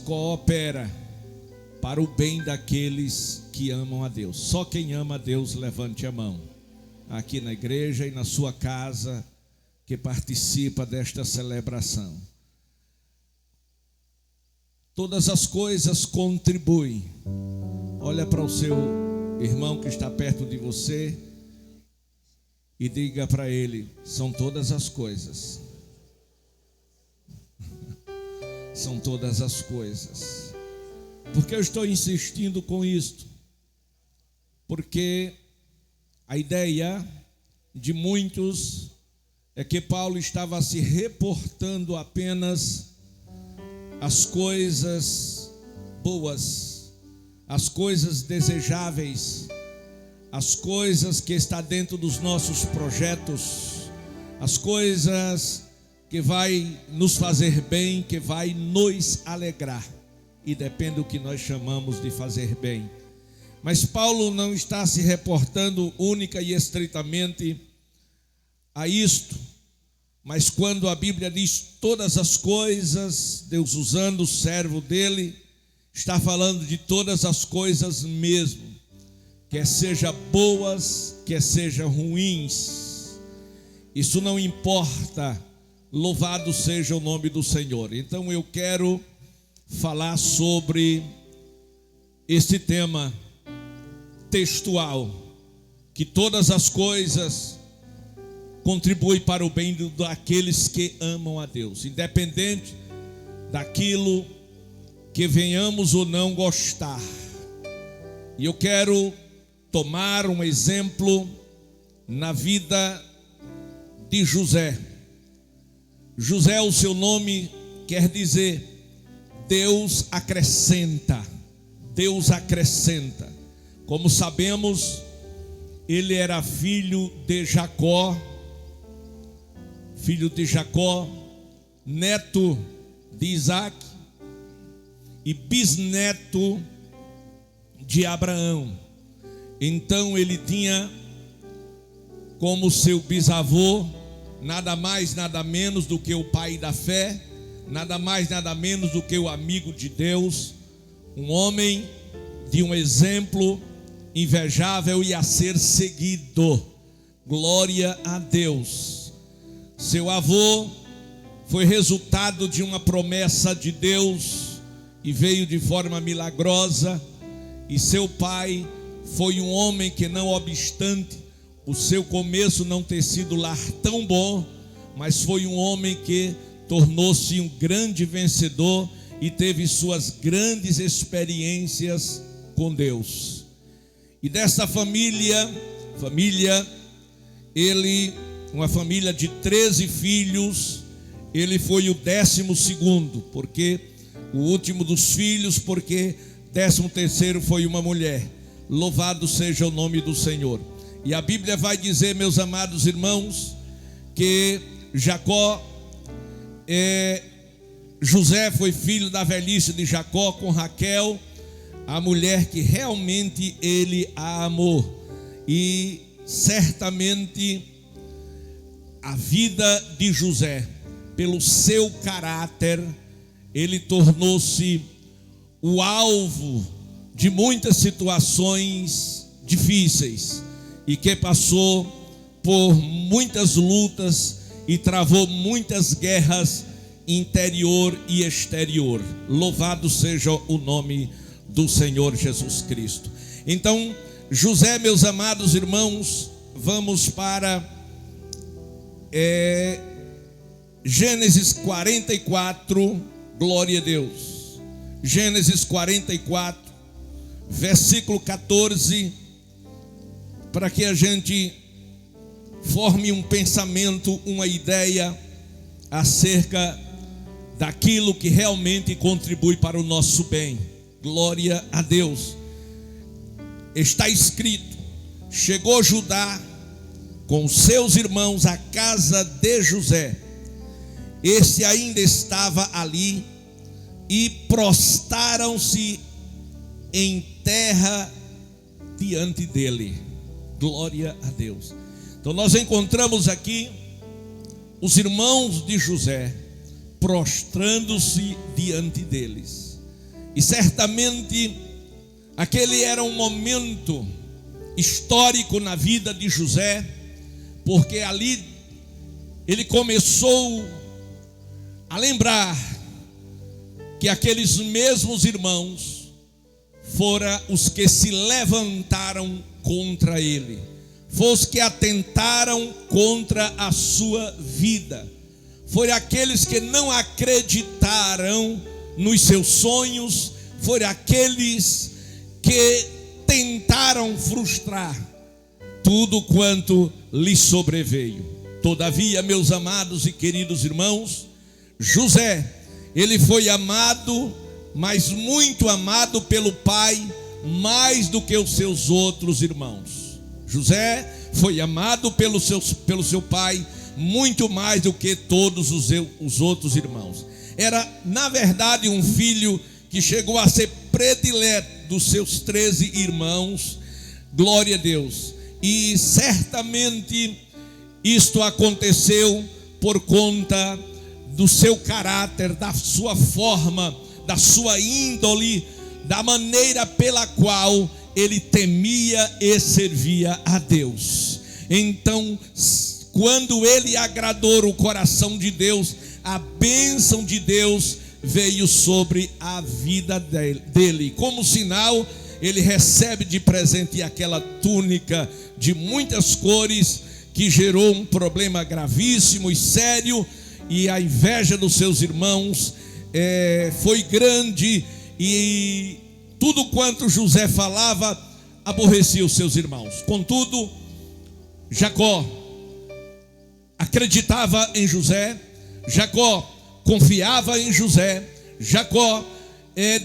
coopera para o bem daqueles que amam a Deus. Só quem ama a Deus levante a mão, aqui na igreja e na sua casa, que participa desta celebração. Todas as coisas contribuem. Olha para o seu irmão que está perto de você e diga para ele: são todas as coisas. São todas as coisas. Por que eu estou insistindo com isto? Porque a ideia de muitos é que Paulo estava se reportando apenas às coisas boas, às coisas desejáveis, às coisas que está dentro dos nossos projetos, as coisas que vai nos fazer bem, que vai nos alegrar. E depende do que nós chamamos de fazer bem. Mas Paulo não está se reportando única e estritamente a isto. Mas quando a Bíblia diz todas as coisas, Deus usando o servo dele, está falando de todas as coisas mesmo. Quer seja boas, quer seja ruins. Isso não importa. Louvado seja o nome do Senhor. Então eu quero falar sobre este tema textual, que todas as coisas contribuem para o bem daqueles que amam a Deus, independente daquilo que venhamos ou não gostar. E eu quero tomar um exemplo na vida de José. José, o seu nome quer dizer Deus acrescenta. Deus acrescenta. Como sabemos, ele era filho de Jacó, neto de Isaac e bisneto de Abraão. Então ele tinha como seu bisavô nada mais, nada menos do que o pai da fé, nada mais, nada menos do que o amigo de Deus, um homem de um exemplo invejável e a ser seguido. Glória a Deus. Seu avô foi resultado de uma promessa de Deus e veio de forma milagrosa, e seu pai foi um homem que, não obstante o seu começo não ter sido lá tão bom, mas foi um homem que tornou-se um grande vencedor e teve suas grandes experiências com Deus. E dessa família, uma família de 13 filhos, ele foi o 12º, porque o último dos filhos, porque 13º foi uma mulher. Louvado seja o nome do Senhor. E a Bíblia vai dizer, meus amados irmãos, que José foi filho da velhice de Jacó com Raquel, a mulher que realmente ele a amou. E certamente a vida de José, pelo seu caráter, ele tornou-se o alvo de muitas situações difíceis, e que passou por muitas lutas e travou muitas guerras interior e exterior. Louvado seja o nome do Senhor Jesus Cristo. Então, José, meus amados irmãos, vamos para Gênesis 44, glória a Deus. Gênesis 44, versículo 14, para que a gente forme um pensamento, uma ideia acerca daquilo que realmente contribui para o nosso bem. Glória a Deus. Está escrito: chegou Judá com seus irmãos à casa de José. Este ainda estava ali, e prostaram-se em terra diante dele. Glória a Deus. Então nós encontramos aqui os irmãos de José prostrando-se diante deles. E certamente aquele era um momento histórico na vida de José, porque ali ele começou a lembrar que aqueles mesmos irmãos foram os que se levantaram contra ele, foram os que atentaram contra a sua vida, foram aqueles que não acreditaram nos seus sonhos, foram aqueles que tentaram frustrar tudo quanto lhe sobreveio. Todavia, meus amados e queridos irmãos, José, ele foi amado, mas muito amado pelo pai, mais do que os seus outros irmãos. José foi amado pelo seu pai, muito mais do que todos os outros irmãos. Era, na verdade, um filho que chegou a ser predileto dos seus 13 irmãos, glória a Deus. E certamente isto aconteceu por conta do seu caráter, da sua forma, da sua índole, da maneira pela qual ele temia e servia a Deus. Então, quando ele agradou o coração de Deus, a bênção de Deus veio sobre a vida dele. Como sinal, ele recebe de presente aquela túnica de muitas cores, que gerou um problema gravíssimo e sério, e a inveja dos seus irmãos foi grande, e tudo quanto José falava aborrecia os seus irmãos. Contudo, Jacó acreditava em José, Jacó confiava em José, Jacó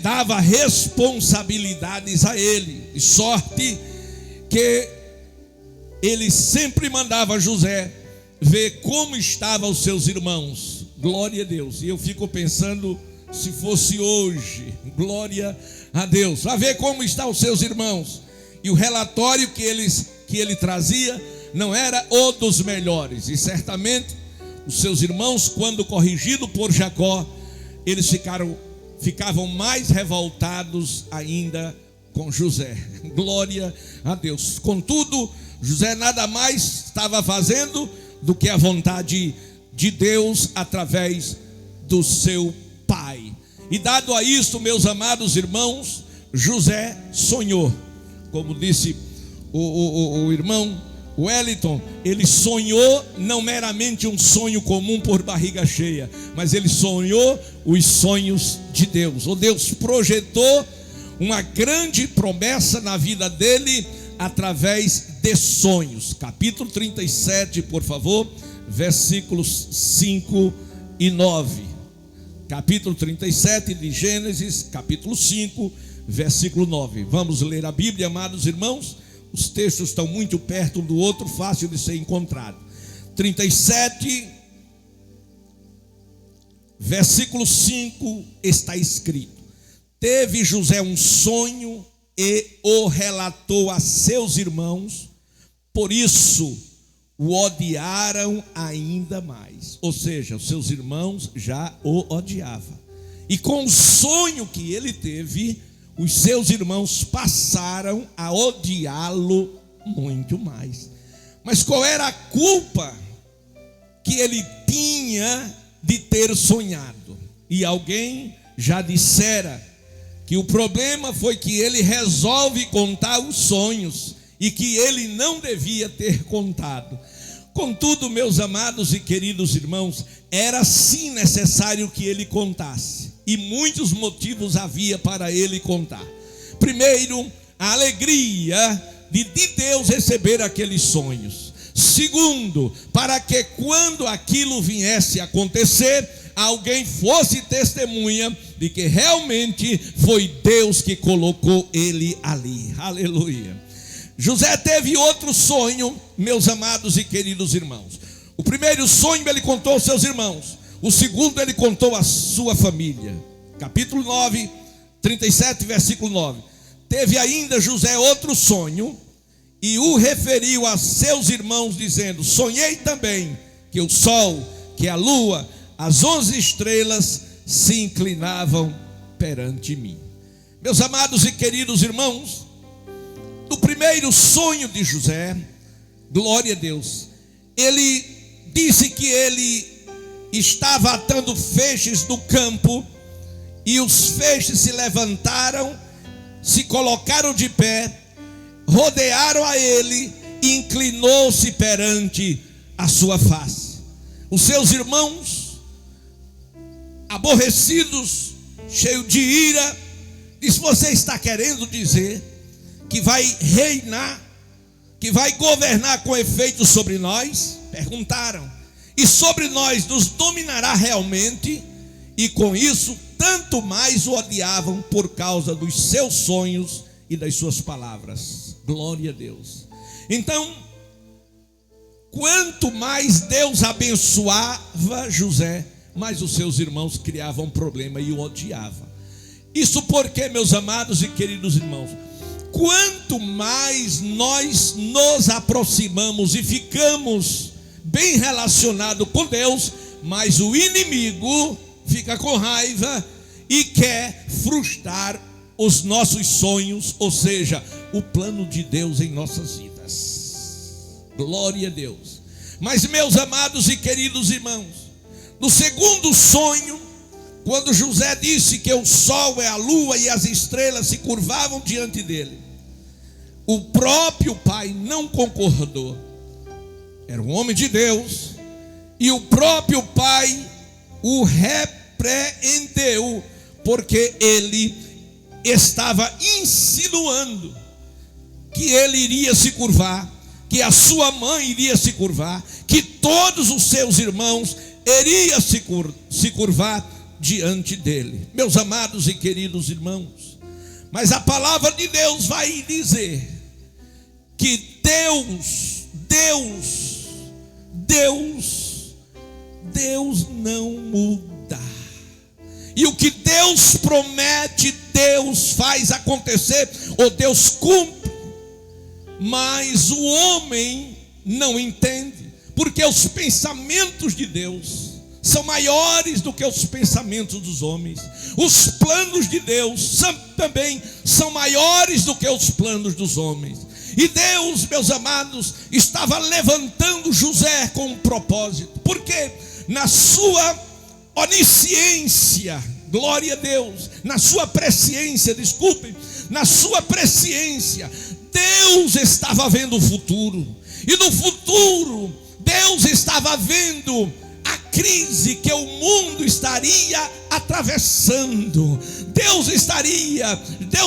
dava responsabilidades a ele, de sorte que ele sempre mandava José ver como estavam os seus irmãos. Glória a Deus. E eu fico pensando, se fosse hoje, glória a Deus, a ver como estão os seus irmãos. E o relatório que ele trazia não era o dos melhores. E certamente os seus irmãos, quando corrigidos por Jacó, eles ficavam mais revoltados ainda com José. Glória a Deus. Contudo, José nada mais estava fazendo do que a vontade de Deus através do seu pai. E dado a isto, meus amados irmãos, José sonhou. Como disse o irmão Wellington, ele sonhou não meramente um sonho comum por barriga cheia, mas ele sonhou os sonhos de Deus. O Deus projetou uma grande promessa na vida dele através de sonhos. Capítulo 37, por favor, versículos 5 e 9. Capítulo 37 de Gênesis, capítulo 5, versículo 9. Vamos ler a Bíblia, amados irmãos. Os textos estão muito perto um do outro, fácil de ser encontrado. 37, versículo 5, está escrito: teve José um sonho e o relatou a seus irmãos, por isso o odiaram ainda mais. Ou seja, os seus irmãos já o odiavam. E com o sonho que ele teve, os seus irmãos passaram a odiá-lo muito mais. Mas qual era a culpa que ele tinha de ter sonhado? E alguém já dissera que o problema foi que ele resolve contar os sonhos e que ele não devia ter contado. Contudo, meus amados e queridos irmãos, era sim necessário que ele contasse, e muitos motivos havia para ele contar. Primeiro, a alegria de Deus receber aqueles sonhos. Segundo, para que quando aquilo viesse a acontecer, alguém fosse testemunha de que realmente foi Deus que colocou ele ali. Aleluia. José teve outro sonho, meus amados e queridos irmãos. O primeiro sonho ele contou aos seus irmãos. O segundo ele contou à sua família. Capítulo 9, 37, versículo 9. Teve ainda José outro sonho e o referiu a seus irmãos, dizendo: sonhei também que o sol, que a lua, as 11 estrelas se inclinavam perante mim. Meus amados e queridos irmãos, no primeiro sonho de José, glória a Deus, ele disse que ele estava atando feixes no campo, e os feixes se levantaram, se colocaram de pé, rodearam a ele e inclinou-se perante a sua face. Os seus irmãos, aborrecidos, cheios de ira, disse: você está querendo dizer que vai reinar, que vai governar com efeito sobre nós? Perguntaram. E sobre nós nos dominará realmente? E com isso tanto mais o odiavam por causa dos seus sonhos e das suas palavras. Glória a Deus. Então, quanto mais Deus abençoava José, mais os seus irmãos criavam um problema e o odiavam. Isso porque, meus amados e queridos irmãos, quanto mais nós nos aproximamos e ficamos bem relacionados com Deus, mais o inimigo fica com raiva e quer frustrar os nossos sonhos, ou seja, o plano de Deus em nossas vidas. Glória a Deus. Mas, meus amados e queridos irmãos, no segundo sonho, quando José disse que o sol, a lua e as estrelas se curvavam diante dele, o próprio pai não concordou. Era um homem de Deus, e o próprio pai o repreendeu, porque ele estava insinuando que ele iria se curvar, que a sua mãe iria se curvar, que todos os seus irmãos iriam se curvar diante dele. Meus amados e queridos irmãos, mas a palavra de Deus vai dizer que Deus não muda. E o que Deus promete, Deus faz acontecer, ou Deus cumpre. Mas o homem não entende, porque os pensamentos de Deus são maiores do que os pensamentos dos homens. Os planos de Deus também são maiores do que os planos dos homens. E Deus, meus amados, estava levantando José com um propósito, porque na sua onisciência, glória a Deus, na sua presciência, na sua presciência, Deus estava vendo o futuro. E no futuro, Deus estava vendo a crise que o mundo estaria atravessando. Deus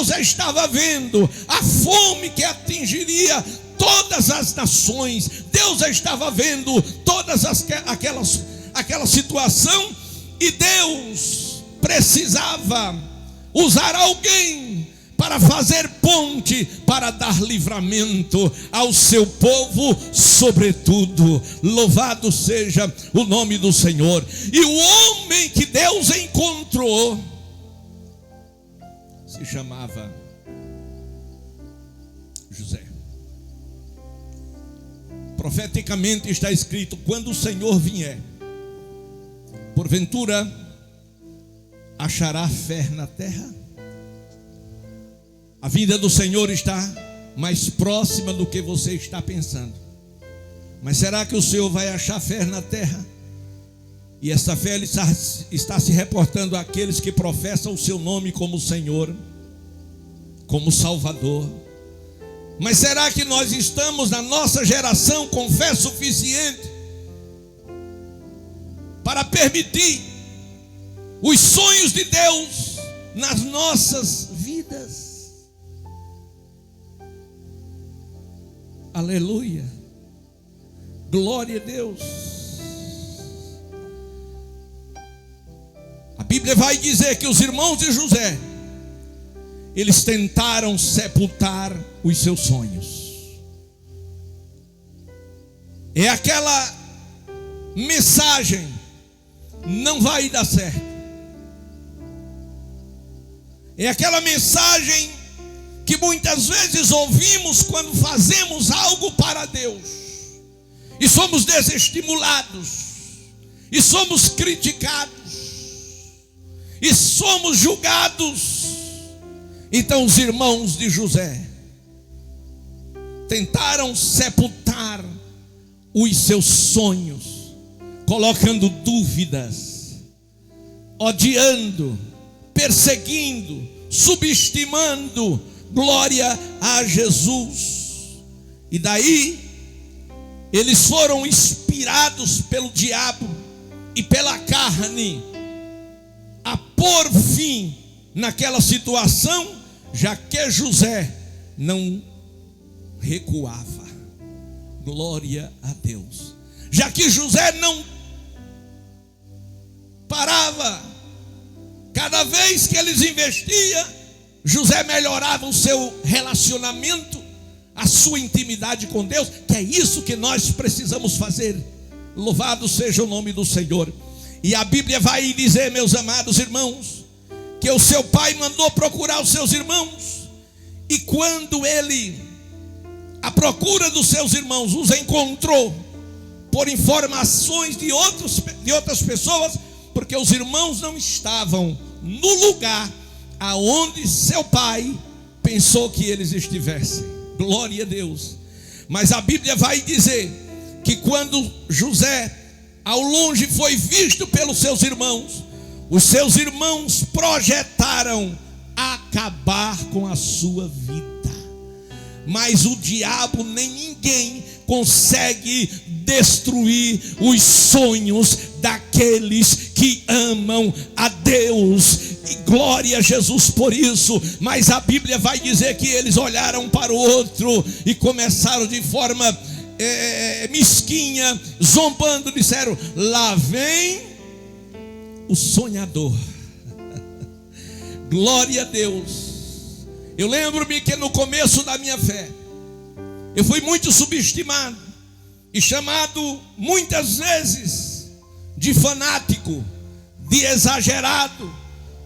já estava vendo a fome que atingiria todas as nações. Deus já estava vendo todas aquela situação, e Deus precisava usar alguém para fazer ponte, para dar livramento ao seu povo, sobretudo. Louvado seja o nome do Senhor. E o homem que Deus encontrou se chamava José. Profeticamente está escrito: quando o Senhor vier, porventura achará fé na terra? A vinda do Senhor está mais próxima do que você está pensando. Mas será que o Senhor vai achar fé na terra? E essa fé está se reportando àqueles que professam o seu nome como Senhor, como Salvador. Mas será que nós estamos na nossa geração com fé suficiente para permitir os sonhos de Deus nas nossas vidas? Aleluia, glória a Deus. A Bíblia vai dizer que os irmãos de José, eles tentaram sepultar os seus sonhos. É aquela mensagem: não vai dar certo. É aquela mensagem que muitas vezes ouvimos quando fazemos algo para Deus, e somos desestimulados, e somos criticados, e somos julgados, Então os irmãos de José tentaram sepultar os seus sonhos, colocando dúvidas, odiando, perseguindo, subestimando, glória a Jesus. E daí eles foram inspirados pelo diabo e pela carne a pôr fim naquela situação, já que José não recuava. Glória a Deus. Já que José não parava, cada vez que eles investiam, José melhorava o seu relacionamento, a sua intimidade com Deus, que é isso que nós precisamos fazer. Louvado seja o nome do Senhor. E a Bíblia vai dizer, meus amados irmãos, que o seu pai mandou procurar os seus irmãos, e quando ele, à procura dos seus irmãos, os encontrou por informações de outras pessoas, porque os irmãos não estavam no lugar aonde seu pai pensou que eles estivessem. Glória a Deus. Mas a Bíblia vai dizer que quando José ao longe foi visto pelos seus irmãos, os seus irmãos projetaram acabar com a sua vida. Mas o diabo nem ninguém consegue destruir os sonhos daqueles que amam a Deus. E glória a Jesus por isso. Mas a Bíblia vai dizer que eles olharam para o outro e começaram de forma mesquinha, zombando, disseram: lá vem o sonhador. Glória a Deus. Eu lembro-me que no começo da minha fé, eu fui muito subestimado e chamado muitas vezes de fanático, de exagerado,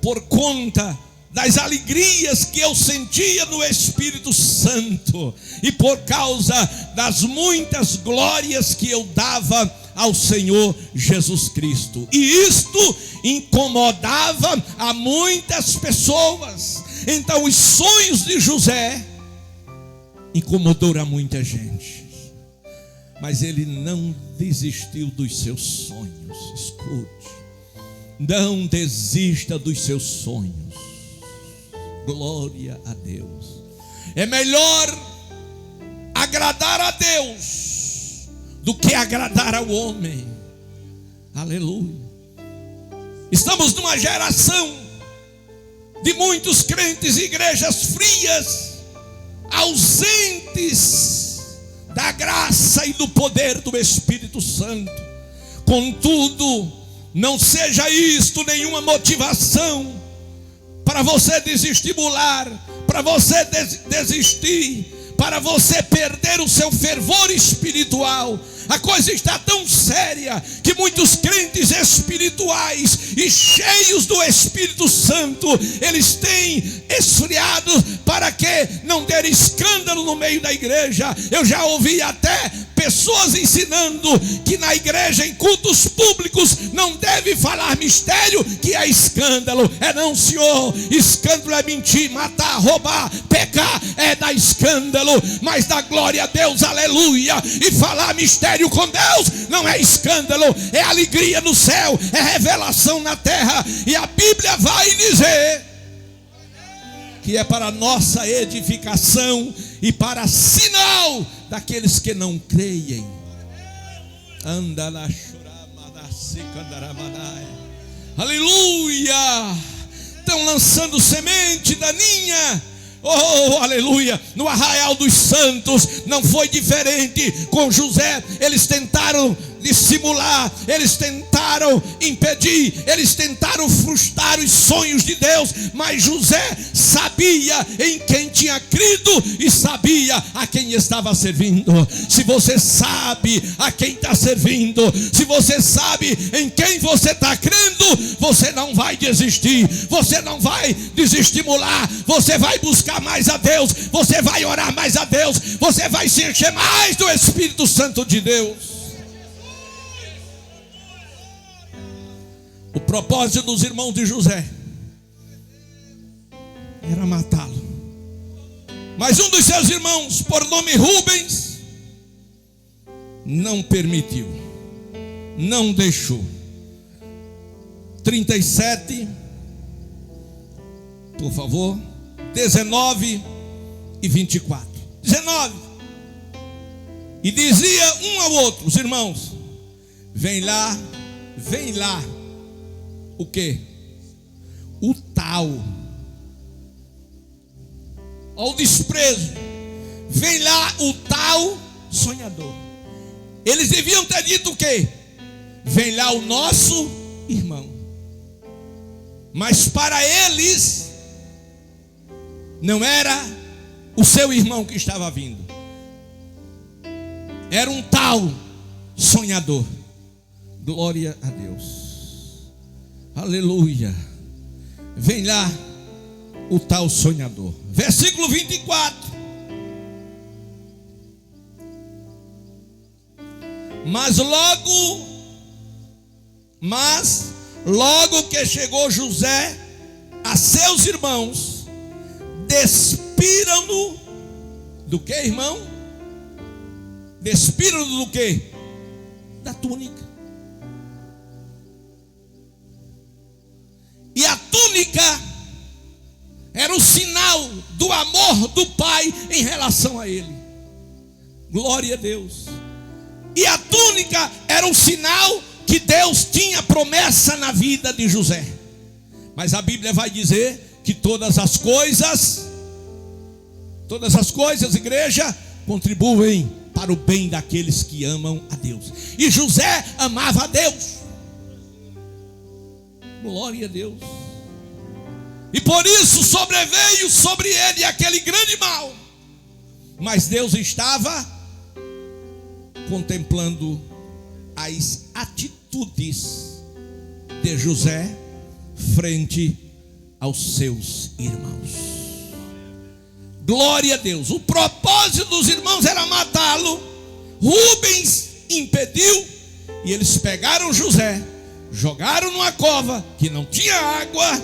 por conta das alegrias que eu sentia no Espírito Santo e por causa das muitas glórias que eu dava ao Senhor Jesus Cristo. E isto incomodava a muitas pessoas. Então os sonhos de José incomodaram a muita gente, mas ele não desistiu dos seus sonhos. Escute, não desista dos seus sonhos. Glória a Deus. É melhor agradar a Deus do que agradar ao homem. Aleluia. Estamos numa geração de muitos crentes e igrejas frias, ausentes da graça e do poder do Espírito Santo. Contudo, não seja isto nenhuma motivação para você desestimular, para você desistir, para você perder o seu fervor espiritual. A coisa está tão séria que muitos crentes espirituais e cheios do Espírito Santo, eles têm esfriado para que não der escândalo no meio da igreja. Eu já ouvi até pessoas ensinando que na igreja, em cultos públicos, não deve falar mistério, que é escândalo. É não, senhor. Escândalo é mentir, matar, roubar, pecar, é dar escândalo. Mas dá glória a Deus, aleluia. E falar mistério com Deus não é escândalo, é alegria no céu, é revelação na terra. E a Bíblia vai dizer que é para nossa edificação e para sinal daqueles que não creem. Aleluia. Estão lançando semente daninha. Oh, aleluia. No arraial dos santos não foi diferente com José. Eles tentaram dissimular, eles tentaram impedir, eles tentaram frustrar os sonhos de Deus, mas José sabia em quem tinha crido e sabia a quem estava servindo. Se você sabe a quem está servindo, se você sabe em quem você está crendo, você não vai desistir, você não vai desestimular, você vai buscar mais a Deus, você vai orar mais a Deus, você vai se encher mais do Espírito Santo de Deus. O propósito dos irmãos de José era matá-lo. Mas um dos seus irmãos, por nome Rubens, não permitiu, não deixou. 37, por favor, 19 e 24. 19. E dizia um ao outro, os irmãos: vem lá. O quê? O tal. Ao desprezo. Vem lá o tal sonhador. Eles deviam ter dito o quê? Vem lá o nosso irmão. Mas para eles, não era o seu irmão que estava vindo. Era um tal sonhador. Glória a Deus. Aleluia. Vem lá o tal sonhador. Versículo 24. Mas logo que chegou José a seus irmãos, despiram-no do que, irmão? Despiram-no do que? Da túnica. E a túnica era o sinal do amor do pai em relação a ele. Glória a Deus. E a túnica era um sinal que Deus tinha promessa na vida de José. Mas a Bíblia vai dizer que todas as coisas, igreja, contribuem para o bem daqueles que amam a Deus. E José amava a Deus. Glória a Deus. E por isso sobreveio sobre ele aquele grande mal. Mas Deus estava contemplando as atitudes de José frente aos seus irmãos. Glória a Deus. O propósito dos irmãos era matá-lo. Rubens impediu. E eles pegaram José, jogaram numa cova que não tinha água,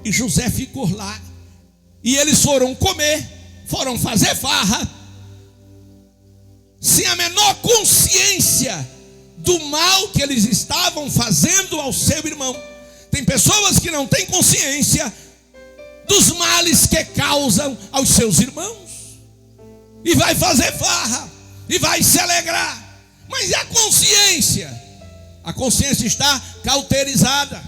e José ficou lá. E eles foram comer, foram fazer farra, sem a menor consciência do mal que eles estavam fazendo ao seu irmão. Tem pessoas que não têm consciência dos males que causam aos seus irmãos, e vai fazer farra, e vai se alegrar. Mas e a consciência? A consciência está cauterizada.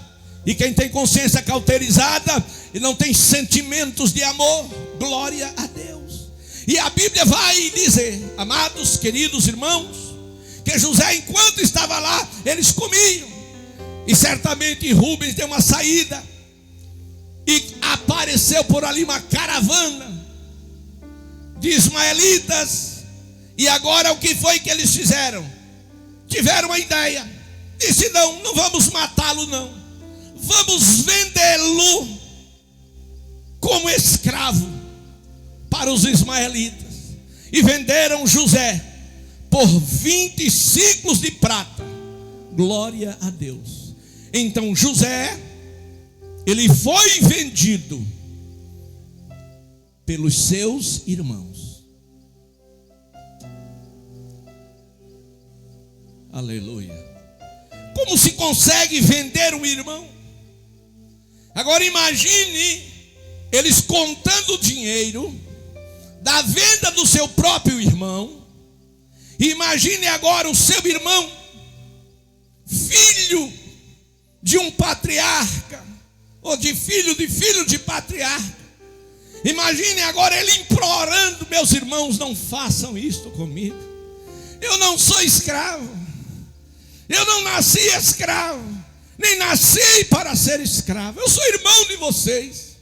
E quem tem consciência cauterizada e não tem sentimentos de amor, glória a Deus. E a Bíblia vai dizer, amados, queridos irmãos, que José, enquanto estava lá, eles comiam. E certamente Rubens deu uma saída, e apareceu por ali uma caravana de ismaelitas. E agora o que foi que eles fizeram? Tiveram uma ideia. Disse: não vamos matá-lo não, vamos vendê-lo como escravo para os ismaelitas. E venderam José por 20 ciclos de prata. Glória a Deus. Então José, ele foi vendido pelos seus irmãos. Aleluia. Como se consegue vender um irmão? Agora imagine eles contando o dinheiro da venda do seu próprio irmão. E imagine agora o seu irmão, filho de um patriarca, ou de filho de patriarca. Imagine agora ele implorando: meus irmãos, não façam isto comigo. Eu não sou escravo. Eu não nasci escravo, nem nasci para ser escravo. Eu sou irmão de vocês.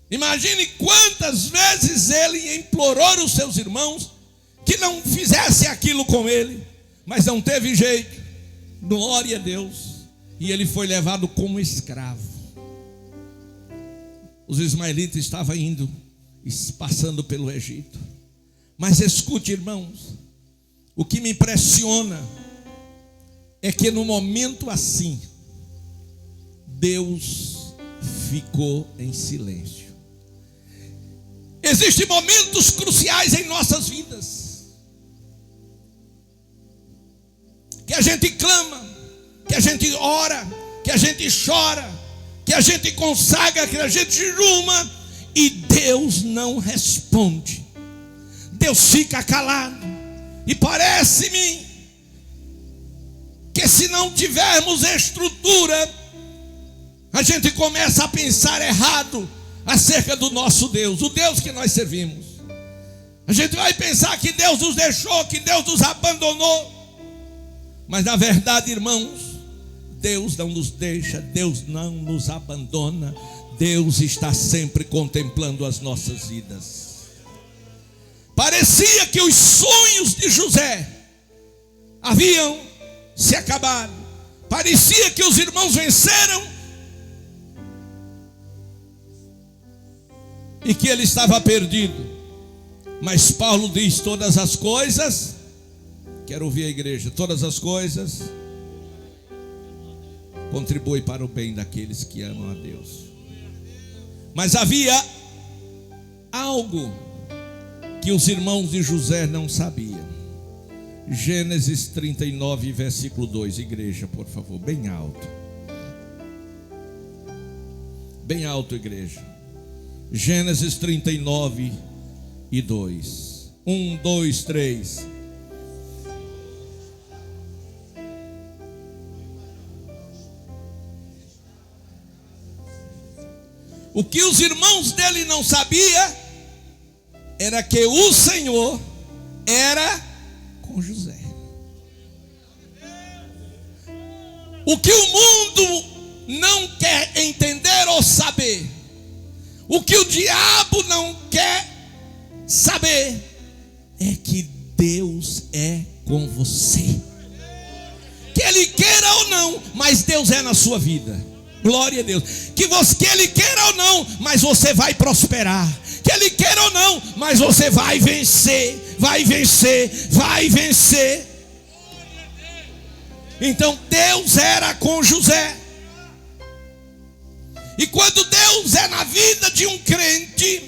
Imagine quantas vezes ele implorou os seus irmãos que não fizesse aquilo com ele, mas não teve jeito. Glória a Deus. E ele foi levado como escravo. Os ismaelitas estavam indo, passando pelo Egito. Mas escute, irmãos, o que me impressiona é que no momento assim, Deus ficou em silêncio. Existem momentos cruciais em nossas vidas, que a gente clama, que a gente ora, que a gente chora, que a gente consagra, que a gente jejuma, e Deus não responde. Deus fica calado. E parece-me que se não tivermos estrutura, a gente começa a pensar errado acerca do nosso Deus, o Deus que nós servimos. A gente vai pensar que Deus nos deixou, que Deus nos abandonou. Mas na verdade, irmãos, Deus não nos deixa, Deus não nos abandona. Deus está sempre contemplando as nossas vidas. Parecia que os sonhos de José haviam se acabado. Parecia que os irmãos venceram e que ele estava perdido. Mas Paulo diz: todas as coisas, quero ouvir a igreja, todas as coisas contribuem para o bem daqueles que amam a Deus. Mas havia algo que os irmãos de José não sabiam. Gênesis 39, versículo 2. Igreja, por favor, bem alto. Bem alto, igreja. Gênesis 39 e 2. 1, 2, 3. O que os irmãos dele não sabiam era que o Senhor era com José. O que o mundo não quer entender ou saber, o que o diabo não quer saber, é que Deus é com você. Que ele queira ou não, mas Deus é na sua vida. Glória a Deus. Que ele queira ou não, mas você vai prosperar. Que ele queira ou não, mas você vai vencer. Vai vencer, vai vencer. Então Deus era com José. E quando Deus é na vida de um crente,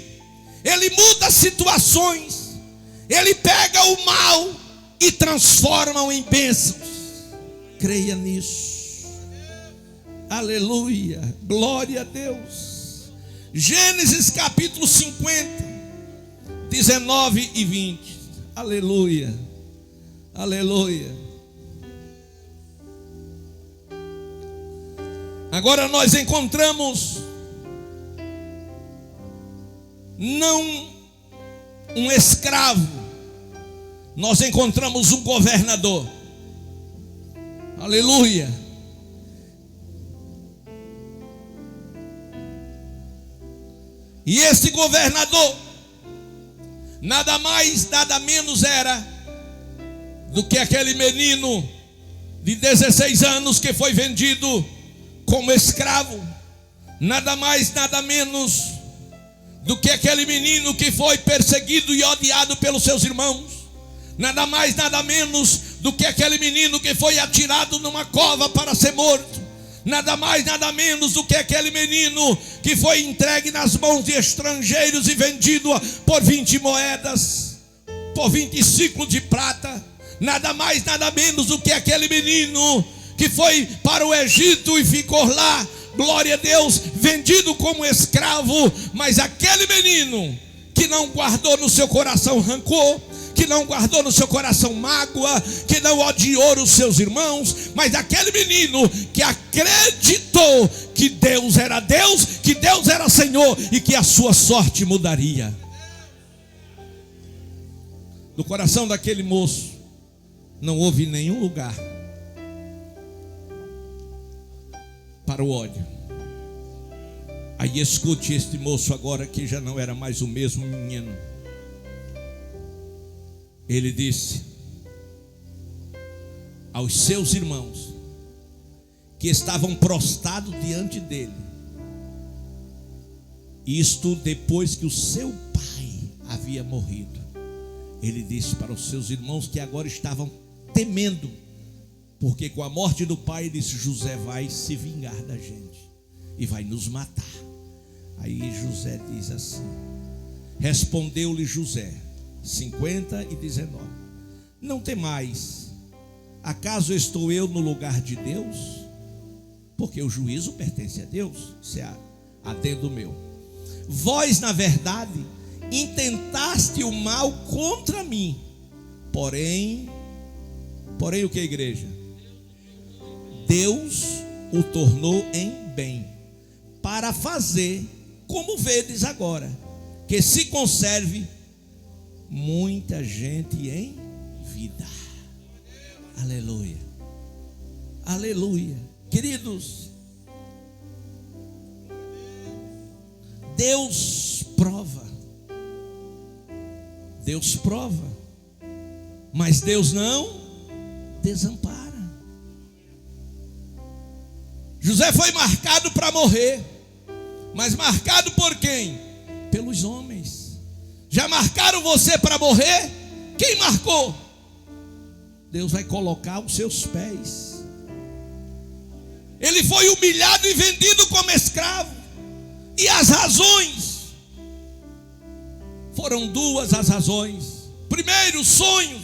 ele muda situações. Ele pega o mal e transforma em bênçãos. Creia nisso. Aleluia, glória a Deus. Gênesis capítulo 50, 19 e 20. Aleluia, aleluia. Agora nós encontramos não um escravo, nós encontramos um governador. Aleluia. E esse governador, nada mais, nada menos era do que aquele menino de 16 anos que foi vendido como escravo. Nada mais, nada menos do que aquele menino que foi perseguido e odiado pelos seus irmãos. Nada mais, nada menos do que aquele menino que foi atirado numa cova para ser morto. Nada mais, nada menos do que aquele menino que foi entregue nas mãos de estrangeiros e vendido por 20 moedas, por 20 ciclos de prata. Nada mais, nada menos do que aquele menino que foi para o Egito e ficou lá, glória a Deus, vendido como escravo. Mas aquele menino que não guardou no seu coração rancor, que não guardou no seu coração mágoa, que não odiou os seus irmãos, mas aquele menino que acreditou que Deus era Deus, que Deus era Senhor e que a sua sorte mudaria. No coração daquele moço não houve nenhum lugar para o ódio. Aí escute este moço agora, que já não era mais o mesmo menino. Ele disse aos seus irmãos que estavam prostrados diante dele, isto depois que o seu pai havia morrido. Ele disse para os seus irmãos que agora estavam temendo, porque com a morte do pai, ele disse: José vai se vingar da gente e vai nos matar. Aí José diz assim: Respondeu-lhe José, 50 e 19: não temais, acaso estou eu no lugar de Deus? Porque o juízo pertence a Deus. Isso é adendo meu. Vós, na verdade, intentaste o mal contra mim, porém o que, igreja? Deus o tornou em bem, para fazer, como vedes agora, que se conserve muita gente em vida. Aleluia, aleluia. Queridos, Deus prova, mas Deus não desampara. José foi marcado para morrer, mas marcado por quem? Pelos homens. Já marcaram você para morrer? Quem marcou? Deus vai colocar os seus pés. Ele foi humilhado e vendido como escravo. E as razões foram duas as razões. Primeiro, sonhos.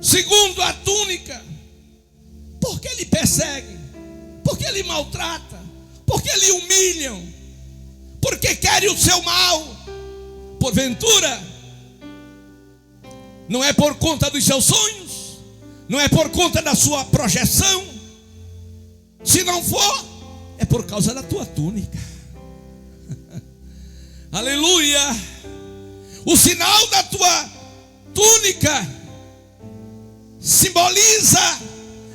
Segundo, a túnica. Porque ele persegue, porque ele maltrata, porque lhe humilham, porque querem o seu mal. Porventura, não é por conta dos seus sonhos, não é por conta da sua projeção. Se não for, é por causa da tua túnica. Aleluia. O sinal da tua túnica simboliza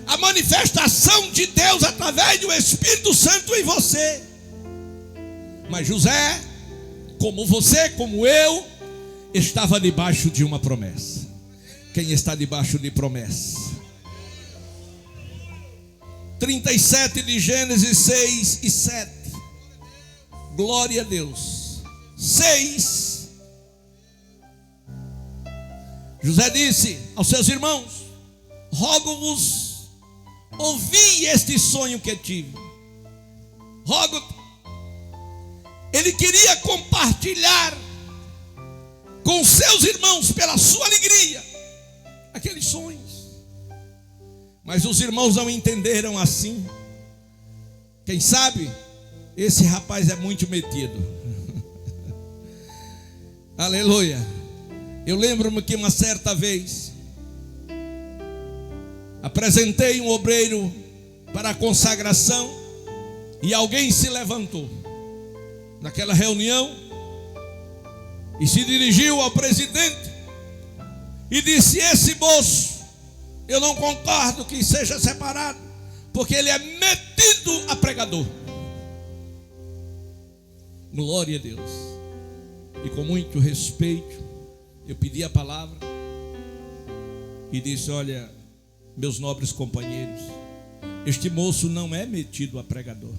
a manifestação de Deus através do Espírito Santo em você. Mas José, como você, como eu, estava debaixo de uma promessa. Quem está debaixo de promessa? 37 de Gênesis 6 e 7. Glória a Deus. 6. José disse aos seus irmãos: rogo-vos, ouvi este sonho que tive. Rogo-te. Ele queria compartilhar com seus irmãos, pela sua alegria, aqueles sonhos. Mas os irmãos não entenderam assim. Quem sabe, esse rapaz é muito metido. Aleluia. Eu lembro-me que uma certa vez apresentei um obreiro para a consagração e alguém se levantou naquela reunião e se dirigiu ao presidente e disse: esse moço, eu não concordo que seja separado, porque ele é metido a pregador. Glória a Deus. E com muito respeito eu pedi a palavra e disse: olha, meus nobres companheiros, este moço não é metido a pregador,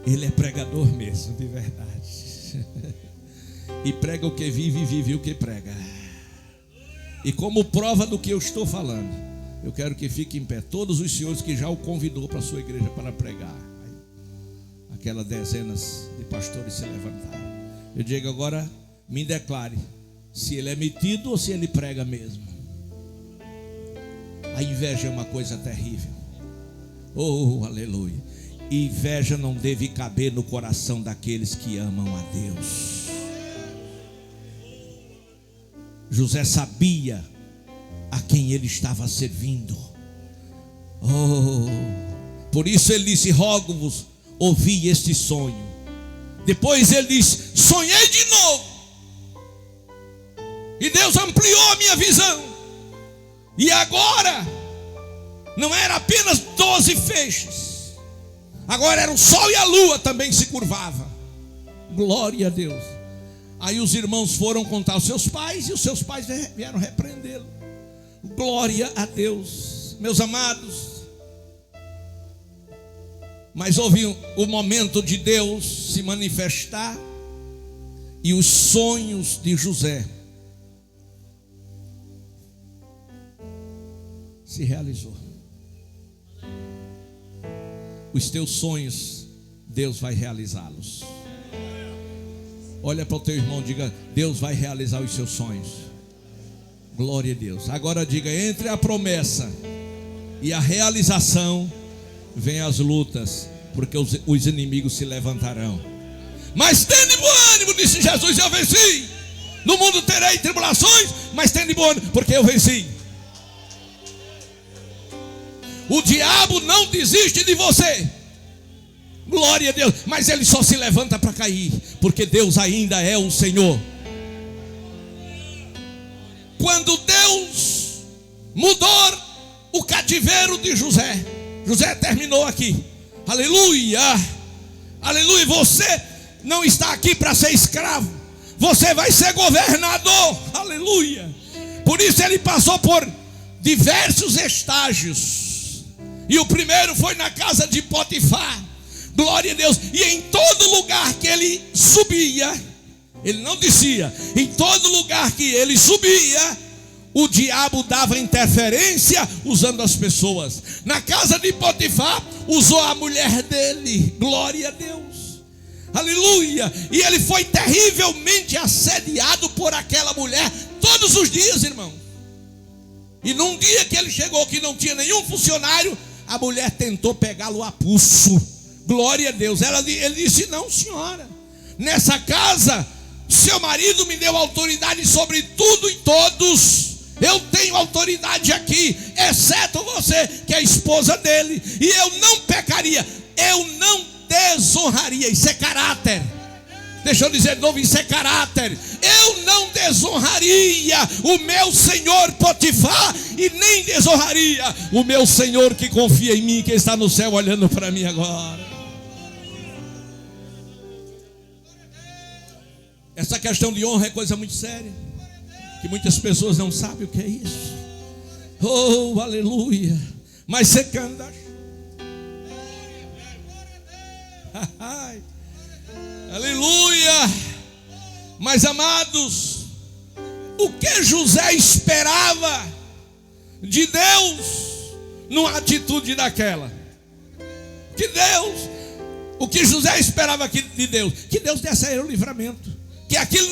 ele é pregador mesmo, de verdade. E prega o que vive e vive o que prega. E como prova do que eu estou falando, eu quero que fique em pé todos os senhores que já o convidou para a sua igreja para pregar. Aquelas dezenas de pastores se levantaram. Eu digo agora, me declare se ele é metido ou se ele prega mesmo. A inveja é uma coisa terrível. Oh, aleluia. Inveja não deve caber no coração daqueles que amam a Deus. José sabia a quem ele estava servindo. Oh, por isso ele disse: rogo-vos, ouvi este sonho. Depois ele disse: sonhei de novo. E Deus ampliou a minha visão. E agora não era apenas 12 feixes. Agora era o sol e a lua também se curvavam. Glória a Deus. Aí os irmãos foram contar aos seus pais e os seus pais vieram repreendê-lo. Glória a Deus, meus amados. Mas houve o momento de Deus se manifestar e os sonhos de José se realizou. Os teus sonhos, Deus vai realizá-los. Olha para o teu irmão e diga: Deus vai realizar os seus sonhos. Glória a Deus. Agora diga: entre a promessa e a realização vem as lutas, porque os inimigos se levantarão. Mas tende bom ânimo, disse Jesus, eu venci. No mundo terei tribulações, mas tende bom ânimo, porque eu venci. O diabo não desiste de você. Glória a Deus. Mas ele só se levanta para cair, porque Deus ainda é o Senhor. Quando Deus mudou o cativeiro de José, José terminou aqui. Aleluia. Aleluia. Você não está aqui para ser escravo, você vai ser governador. Aleluia. Por isso ele passou por diversos estágios. E o primeiro foi na casa de Potifar. Glória a Deus. E em todo lugar que ele subia, ele não descia, em todo lugar que ele subia, o diabo dava interferência usando as pessoas. Na casa de Potifar, usou a mulher dele. Glória a Deus. Aleluia. E ele foi terrivelmente assediado por aquela mulher todos os dias, irmão. E num dia que ele chegou que não tinha nenhum funcionário, a mulher tentou pegá-lo a pulso. Glória a Deus. Ele disse: não, senhora, nessa casa seu marido me deu autoridade sobre tudo e todos. Eu tenho autoridade aqui, exceto você, que é a esposa dele. E eu não pecaria, eu não desonraria. Isso é caráter. Deixa eu dizer de novo, isso é caráter. Eu não desonraria o meu senhor Potifar, e nem desonraria o meu senhor que confia em mim, que está no céu olhando para mim agora. Essa questão de honra é coisa muito séria, que muitas pessoas não sabem o que é isso. Oh, aleluia. Mas você canta. Aleluia. Mas amados, o que José esperava de Deus numa atitude daquela? O que José esperava de Deus? Que Deus desse a ele o livramento, que aquilo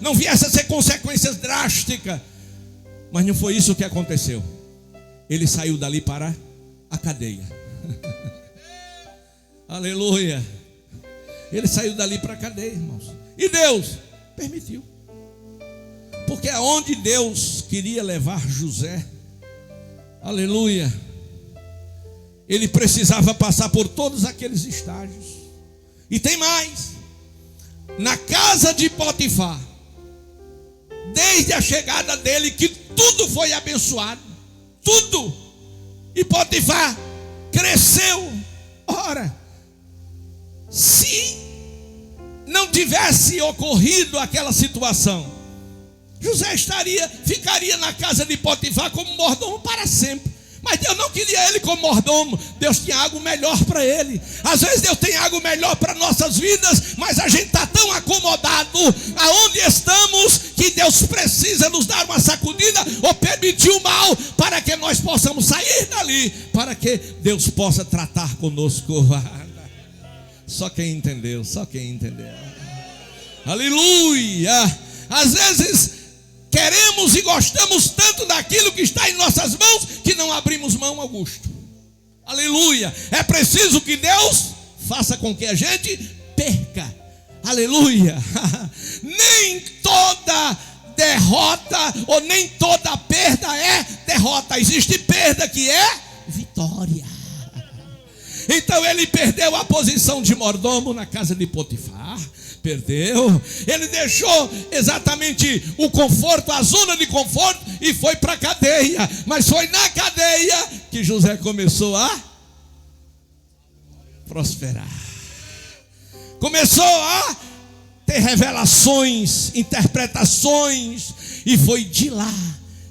não viesse a ser consequências drásticas. Mas não foi isso que aconteceu. Ele saiu dali para a cadeia. Aleluia. Ele saiu dali para a cadeia, irmãos. E Deus permitiu. Porque aonde Deus queria levar José, aleluia, ele precisava passar por todos aqueles estágios. E tem mais. Na casa de Potifar, desde a chegada dele, que tudo foi abençoado, tudo. E Potifar cresceu. Ora, se não tivesse ocorrido aquela situação, José ficaria na casa de Potifar como mordomo para sempre. Mas Deus não queria ele como mordomo. Deus tinha algo melhor para ele. Às vezes Deus tem algo melhor para nossas vidas, mas a gente está tão acomodado aonde estamos, que Deus precisa nos dar uma sacudida ou permitir o mal para que nós possamos sair dali, para que Deus possa tratar conosco. Só quem entendeu. Aleluia. Às vezes queremos e gostamos tanto daquilo que está em nossas mãos, que não abrimos mão ao gosto. Aleluia. É preciso que Deus faça com que a gente perca. Aleluia. Nem toda derrota ou nem toda perda é derrota. Existe perda que é vitória. Então ele perdeu a posição de mordomo na casa de Potifar. Perdeu. Ele deixou exatamente o conforto, a zona de conforto, e foi para a cadeia. Mas foi na cadeia que José começou a prosperar. Começou a ter revelações, interpretações, e foi de lá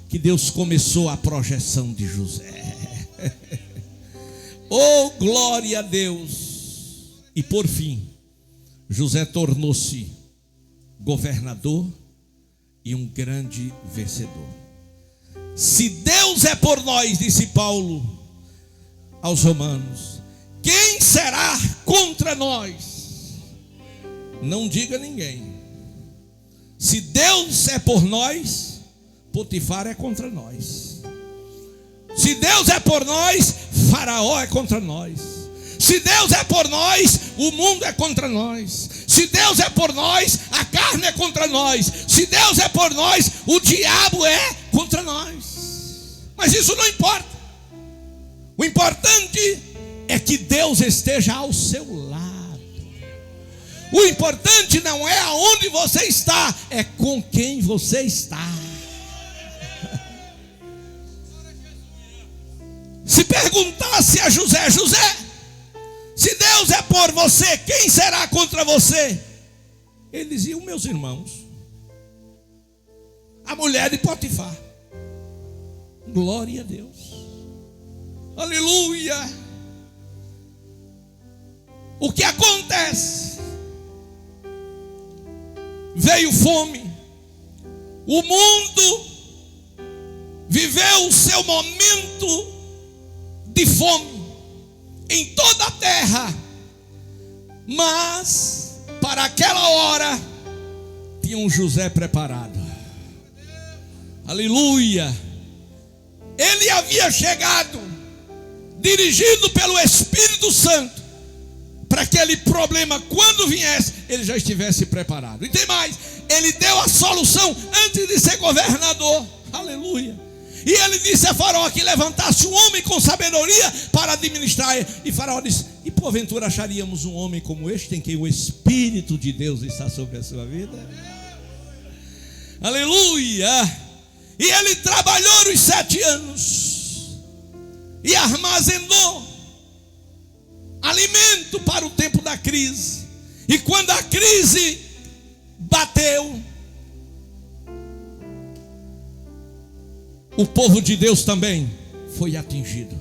que Deus começou a projeção de José. Oh, glória a Deus. E por fim, José tornou-se governador e um grande vencedor. Se Deus é por nós, disse Paulo aos Romanos, quem será contra nós? Não diga ninguém. Se Deus é por nós, Potifar é contra nós. Se Deus é por nós, Faraó é contra nós. Se Deus é por nós, o mundo é contra nós. Se Deus é por nós, a carne é contra nós. Se Deus é por nós, o diabo é contra nós. Mas isso não importa. O importante é que Deus esteja ao seu lado. O importante não é aonde você está, é com quem você está. Se perguntasse a José: José, se Deus é por você, quem será contra você? Ele dizia: os meus irmãos, a mulher de Potifar. Glória a Deus, aleluia. O que acontece? Veio fome, o mundo viveu o seu momento de fome em toda a terra, mas para aquela hora tinha um José preparado, aleluia. Ele havia chegado, dirigido pelo Espírito Santo, para aquele problema, quando viesse, ele já estivesse preparado. E tem mais, ele deu a solução antes de ser governador, aleluia. E ele disse a Faraó que levantasse um homem com sabedoria para administrar. E Faraó disse: e porventura acharíamos um homem como este, em quem o Espírito de Deus está sobre a sua vida? Aleluia. E ele trabalhou os 7 anos e armazenou alimento para o tempo da crise. E quando a crise bateu, o povo de Deus também foi atingido.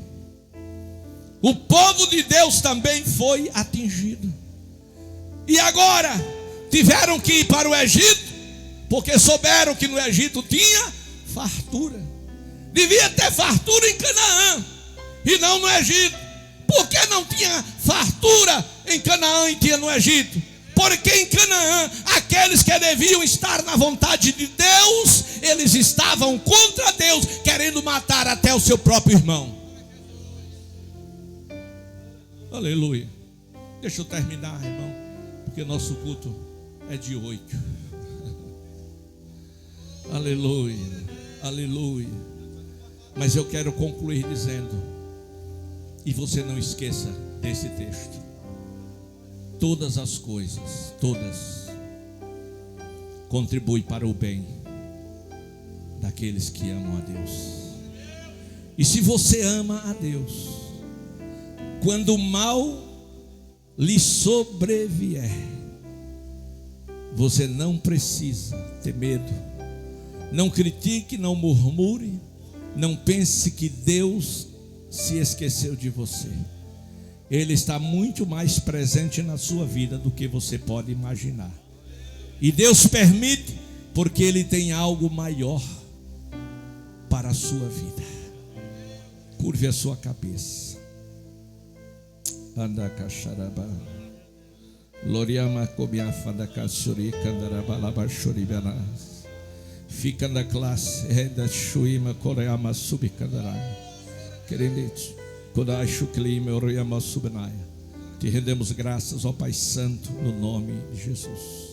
O povo de Deus também foi atingido. E agora tiveram que ir para o Egito, porque souberam que no Egito tinha fartura. Devia ter fartura em Canaã e não no Egito. Por que não tinha fartura em Canaã e tinha no Egito? Porque em Canaã, aqueles que deviam estar na vontade de Deus, eles estavam contra Deus, querendo matar até o seu próprio irmão. Aleluia. Deixa eu terminar, irmão, porque nosso culto é de 8. Aleluia, aleluia. Mas eu quero concluir dizendo, e você não esqueça desse texto: todas as coisas, todas, contribuem para o bem daqueles que amam a Deus. E se você ama a Deus, quando o mal lhe sobrevier, você não precisa ter medo. Não critique, não murmure, não pense que Deus se esqueceu de você. Ele está muito mais presente na sua vida do que você pode imaginar. E Deus permite, porque Ele tem algo maior para a sua vida. Curve a sua cabeça. Anda cacharaba. Loriama cobiafa da caçuri candaraba choribanas. Fica na classe reda chuima coreama subcandará. Queridos, te rendemos graças, ó Pai Santo, no nome de Jesus.